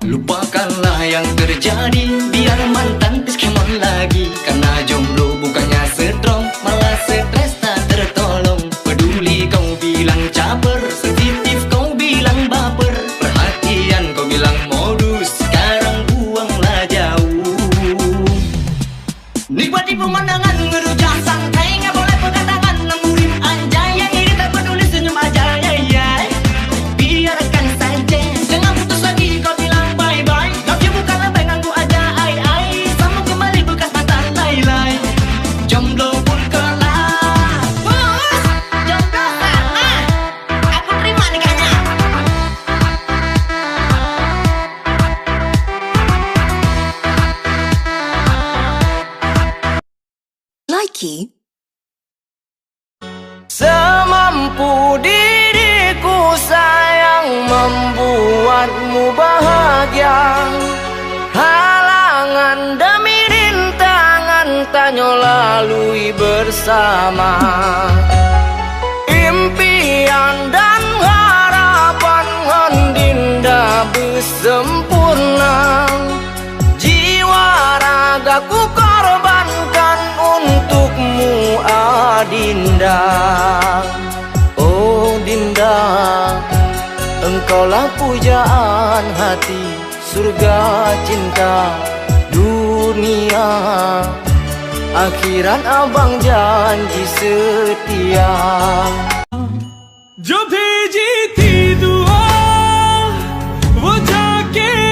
Lupakanlah yang terjadi, biar mantan Pokemon lagi. Karena jomblo bukannya strong, malah stres tak tertolong. Peduli kau bilang caper, sensitif kau bilang baper. Perhatian kau bilang modus, sekarang buanglah jauh. Nikmati pemandangan, ngerujak santai, nggak boleh pegang tangan, ngemurim anjay. Yang ini tak peduli senyum aja, ya, ya. Biarkan saja, jangan putus lagi kau bilang bye-bye. Love you bukanlah pengganggu aja, ai. Sama kembali bekas mantan lay-lay. Jomblo pun kalah. Bos, jomblo salah. Aku terima nikahnya. Likey. Semampu diriku sayang membuatmu bahagia. Halangan demi rintangan Tanyo lalui bersama. Impian dan harapan Dinda bersempurna. Jiwa ragaku korbankan untukmu, Adinda. Oh Dinda, engkaulah pujaan hati, surga cinta dunia. Akhirat abang janji setia. जो भेजी थी दुआ वो जाके